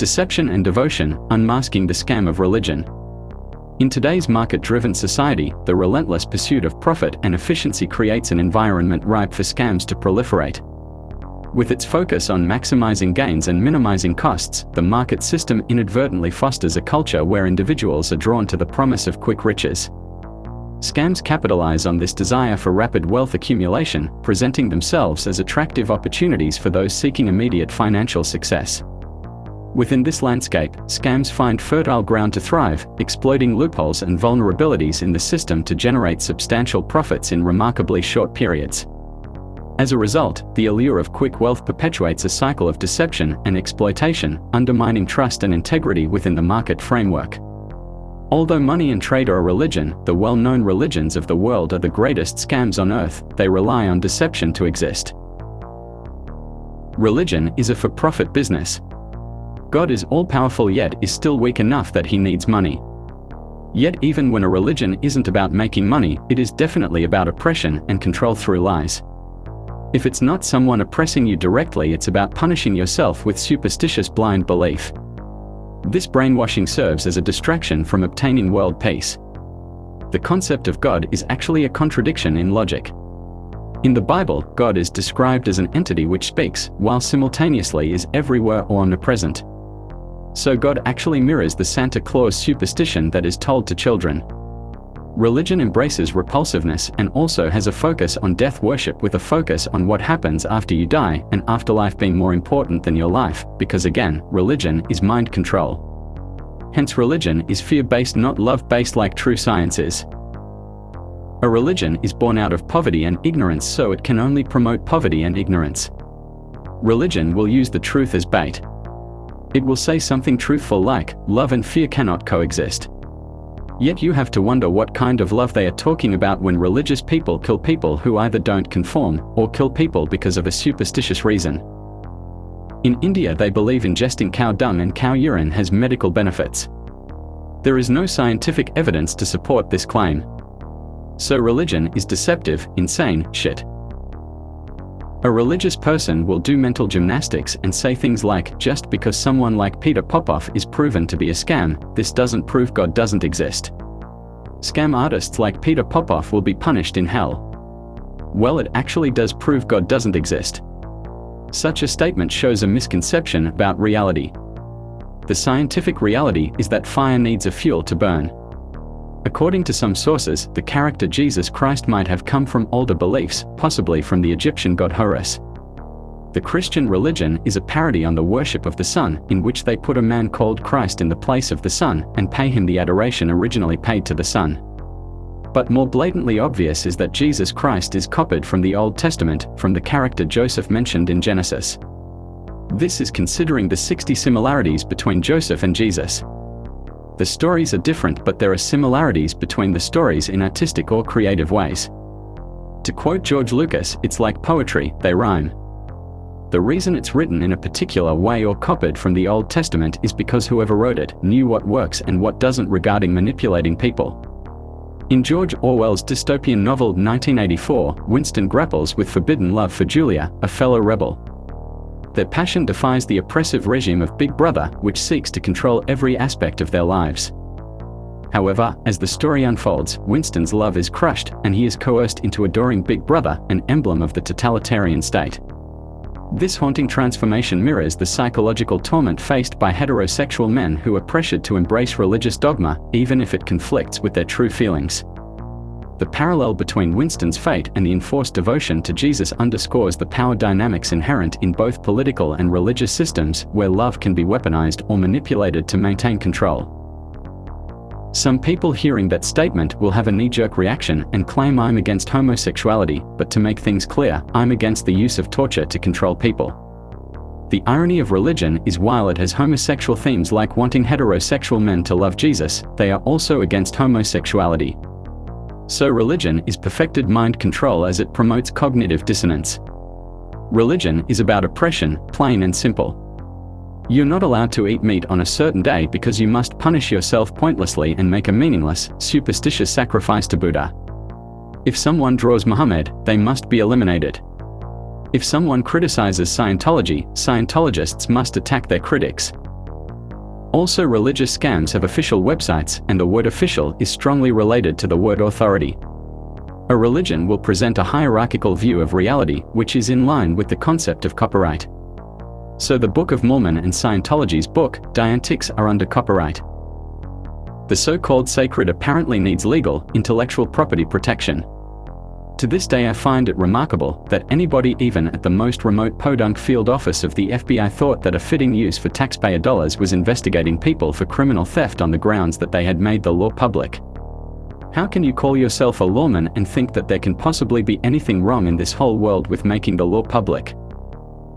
Deception and devotion, unmasking the scam of religion. In today's market-driven society, the relentless pursuit of profit and efficiency creates an environment ripe for scams to proliferate. With its focus on maximizing gains and minimizing costs, the market system inadvertently fosters a culture where individuals are drawn to the promise of quick riches. Scams capitalize on this desire for rapid wealth accumulation, presenting themselves as attractive opportunities for those seeking immediate financial success. Within this landscape, scams find fertile ground to thrive, exploiting loopholes and vulnerabilities in the system to generate substantial profits in remarkably short periods. As a result, the allure of quick wealth perpetuates a cycle of deception and exploitation, undermining trust and integrity within the market framework. Although money and trade are a religion, the well-known religions of the world are the greatest scams on earth. They rely on deception to exist. Religion is a for-profit business. God is all-powerful yet is still weak enough that he needs money. Yet even when a religion isn't about making money, it is definitely about oppression and control through lies. If it's not someone oppressing you directly, it's about punishing yourself with superstitious blind belief. This brainwashing serves as a distraction from obtaining world peace. The concept of God is actually a contradiction in logic. In the Bible, God is described as an entity which speaks, while simultaneously is everywhere or omnipresent. So God actually mirrors the Santa Claus superstition that is told to children. Religion embraces repulsiveness and also has a focus on death worship with a focus on what happens after you die and afterlife being more important than your life, because again, religion is mind control. Hence religion is fear-based, not love-based like true science is. A religion is born out of poverty and ignorance, so it can only promote poverty and ignorance. Religion will use the truth as bait. It will say something truthful like, love and fear cannot coexist. Yet you have to wonder what kind of love they are talking about when religious people kill people who either don't conform, or kill people because of a superstitious reason. In India they believe ingesting cow dung and cow urine has medical benefits. There is no scientific evidence to support this claim. So religion is deceptive, insane shit. A religious person will do mental gymnastics and say things like, just because someone like Peter Popoff is proven to be a scam, this doesn't prove God doesn't exist. Scam artists like Peter Popoff will be punished in hell. Well, it actually does prove God doesn't exist. Such a statement shows a misconception about reality. The scientific reality is that fire needs a fuel to burn. According to some sources, the character Jesus Christ might have come from older beliefs, possibly from the Egyptian god Horus. The Christian religion is a parody on the worship of the sun, in which they put a man called Christ in the place of the sun, and pay him the adoration originally paid to the sun. But more blatantly obvious is that Jesus Christ is copied from the Old Testament, from the character Joseph mentioned in Genesis. This is considering the 60 similarities between Joseph and Jesus. The stories are different, but there are similarities between the stories in artistic or creative ways. To quote George Lucas, it's like poetry, they rhyme. The reason it's written in a particular way or copied from the Old Testament is because whoever wrote it knew what works and what doesn't regarding manipulating people. In George Orwell's dystopian novel 1984, Winston grapples with forbidden love for Julia, a fellow rebel. Their passion defies the oppressive regime of Big Brother, which seeks to control every aspect of their lives. However, as the story unfolds, Winston's love is crushed, and he is coerced into adoring Big Brother, an emblem of the totalitarian state. This haunting transformation mirrors the psychological torment faced by heterosexual men who are pressured to embrace religious dogma, even if it conflicts with their true feelings. The parallel between Winston's fate and the enforced devotion to Jesus underscores the power dynamics inherent in both political and religious systems, where love can be weaponized or manipulated to maintain control. Some people hearing that statement will have a knee-jerk reaction and claim I'm against homosexuality, but to make things clear, I'm against the use of torture to control people. The irony of religion is while it has homosexual themes like wanting heterosexual men to love Jesus, they are also against homosexuality. So religion is perfected mind control as it promotes cognitive dissonance. Religion is about oppression, plain and simple. You're not allowed to eat meat on a certain day because you must punish yourself pointlessly and make a meaningless, superstitious sacrifice to Buddha. If someone draws Muhammad, they must be eliminated. If someone criticizes Scientology, Scientologists must attack their critics. Also, religious scams have official websites, and the word official is strongly related to the word authority. A religion will present a hierarchical view of reality, which is in line with the concept of copyright. So the Book of Mormon and Scientology's book, Dianetics, are under copyright. The so-called sacred apparently needs legal, intellectual property protection. To this day I find it remarkable that anybody even at the most remote podunk field office of the FBI thought that a fitting use for taxpayer dollars was investigating people for criminal theft on the grounds that they had made the law public. How can you call yourself a lawman and think that there can possibly be anything wrong in this whole world with making the law public?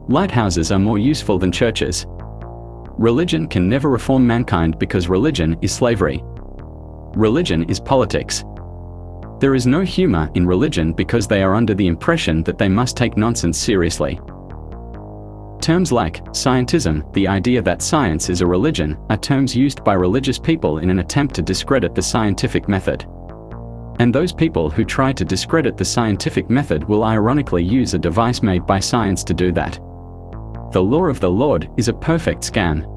Lighthouses are more useful than churches. Religion can never reform mankind because religion is slavery. Religion is politics. There is no humor in religion because they are under the impression that they must take nonsense seriously. Terms like scientism, the idea that science is a religion, are terms used by religious people in an attempt to discredit the scientific method. And those people who try to discredit the scientific method will ironically use a device made by science to do that. The law of the Lord is a perfect scam.